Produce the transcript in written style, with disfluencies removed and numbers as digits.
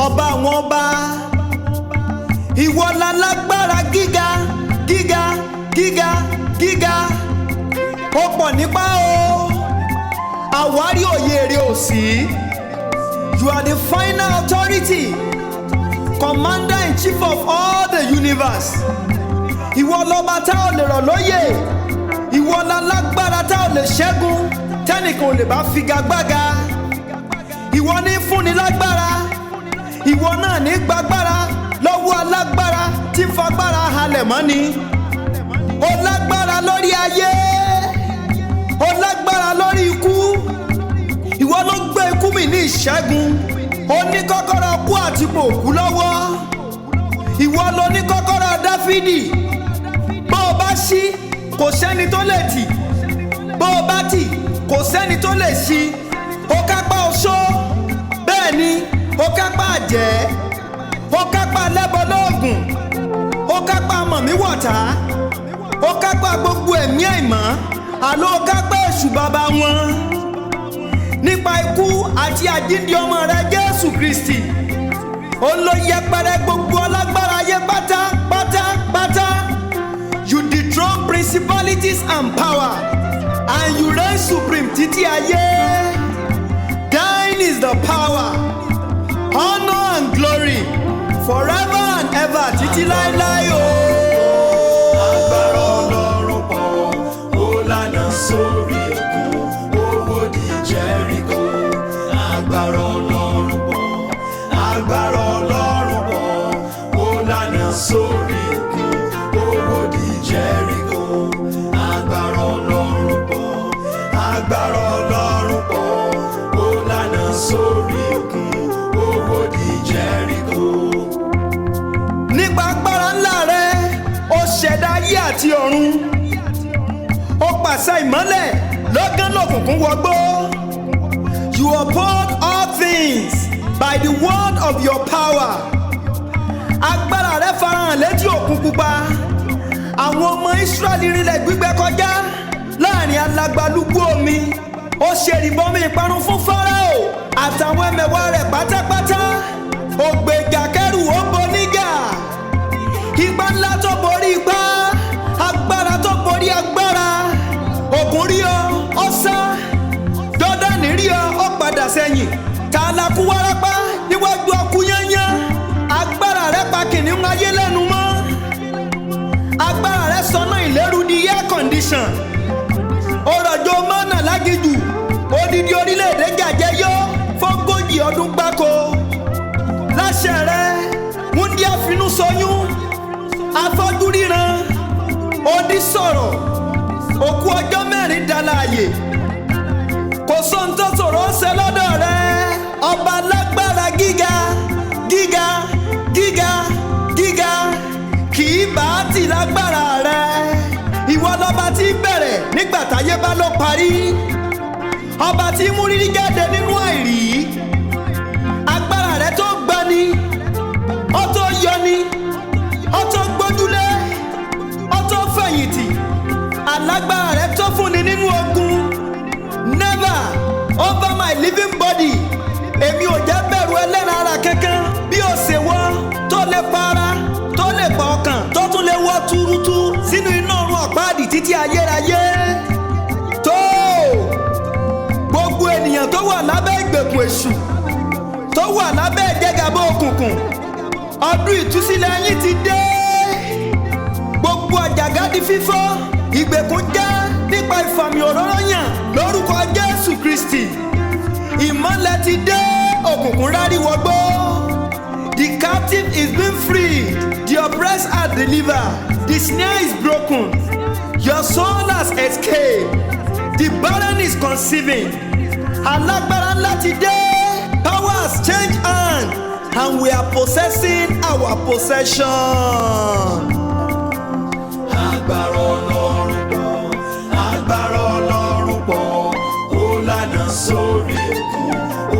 ọba àwọn ọba. Ìwọ lálágbára gíga gíga gíga gíga. Ó pọ̀ nípa o, àwárí òye èrè òsì. You are the final authority, commander-in-chief of all the universe. Ìwọ lọ́ba tá ò lè rọ̀ lóyè. Ìwọ lálágbára tá ò lè ṣẹ́gun, tẹ́nìkan ò lè bá figagbága. Ìwọ ní fúnni lágbára, ìwọ náà ní gbàgbára lọ́wọ́ alágbára tí ń fagbára halẹ̀ mọ́ni. Ó lágbára lórí ayé, ó lágbára lórí ikú. Ìwọ ló gbé ikú mì ní ìṣẹ́gun. Ó ní kọ́kọ́rọ́ kú àti pòkú lọ́wọ́. Ìwọ ló ní kọ́kọ́rọ́ Dáfídì. Bó o bá ṣí, kò sẹ́ni tó lè tì. Bó o bá tì, kò sẹ́ni tó lè ṣí. Ó kápá oṣó, bẹ́ẹ̀ ni ó kápá àjẹ́. Ó kápá lẹ́bọ lóògùn. Ó kápá mọ̀míwọ̀tá. Ó kápá gbogbo ẹ̀mí àìmọ́. Àló ó kápá èṣù bàbá wọn. Nípa ikú àti àjíǹde ọmọ rẹ̀ Jésù Kristi, ó ló yẹpẹrẹ gbogbo alágbára ayé pátápátápátá. You dethrone principalities and power, and you reign supreme títí ayé. Thine is the power, honor and glory, forever and ever títí láéláé o. Agbára Ọlọ́run pọ̀, ó lànà sórí òkun, ó wòdì Jẹ́ríkò. Agbára Ọlọ́run pọ̀, agbára Ọlọ́run pọ̀, ó lànà sórí òkun, ó wòdì Jẹ́ríkò. Agbára Ọlọ́run pọ̀, agbára Ọlọ́run pọ̀, ó lànà sórí òkun, ó wòdì Jẹ́ríkò. Nípa agbára ńlá rẹ, ó ṣẹ̀dá ayé àti ọ̀run. Ó pàṣẹ ìmọ́lẹ̀, lọ́gán lòkùnkùn wọgbó. You uphold all things by the word of your power. Agbára rẹ farahàn létí òkun pupa. Àwọn ọmọ Ísírẹ́lì rinlẹ̀ gbígbẹ́ kọjá láàrin alagbalúgbú omi. Ó ṣe ìrìbọmi ìparun fún Fáráò àtàwọn ẹmẹ̀wà rẹ̀ pátápátá. Ó gbèjà kẹ́rù ó boníjà. Ipá ńlá tó borí ipá, agbára tó borí agbára. Òkun rí ọ, ó sá. Jọ́dánì rí ọ, ó padà sẹ́yìn. Ta la kú wárápá níwájú ọkú yányán. Agbára rẹ pa kìnìún ayé lẹ́nu mọ́. Agbára rẹ sọnà ìléru di air condition. Ó rọ̀jò mọ́nà lágìjù. Odidi orílẹ̀-èdè gàjẹ́ yó fógójì ọdún gbáko. Láṣẹ rẹ, wúndí àfinú sọyún. Afọ́jú ríran, odi sọ̀rọ̀, òkú ọjọ́ mẹ́rin dálàyè. Kò sóhun tó ṣòro ṣe lọ́dọ̀ rẹ. Ọba lágbára gíga gíga gíga gíga, kì í bá tì lágbára rẹ. Ìwọ lọba tí bẹ̀rẹ̀ nígbà táyé bá ló parí. Ọba tí mú rírí jáde nínú àìrí. Agbára rẹ tó gbani, ó tó yọni, ó tó gbójúlé, ó tó fẹ̀yìntì. Alágbára rẹ tó fúnni nínú ogun. Never over my living body. Èmi ò jẹ́ bẹ̀rù ẹlẹ́ran ara kankan bí ó ṣe wọ́ tó lè para, tó lè pa ọkàn, tó tún lè wọ́ túrútú sínú iná ọ̀run ọ̀pá-àdì títí ayérayé. Tó gbogbo ènìyàn tó wà lábẹ́ ìgbèkùn èṣù, tó wà lábẹ́ ìjẹgàba òkùnkùn, ọdún ìtúsílẹ̀ yín ti dé. Gbogbo àjàgà di fífọ́, ìgbèkùn já nípa ìfàmì òróró yàn lórúkọ Jésù Kristi. Ìmọ́lẹ̀ ti dé, òkùnkùn rárí wọgbó. The captive is being freed, the oppressed are delivered, the snare is broken, your soul has escaped, the barren is conceiving. Alágbára ńlá ti dé, power has changed hands, and we are possessing our possession. Agbára Ọlọ́run pọ̀, agbára Ọlọ́run pọ̀, ó lànà sórí òkun, ó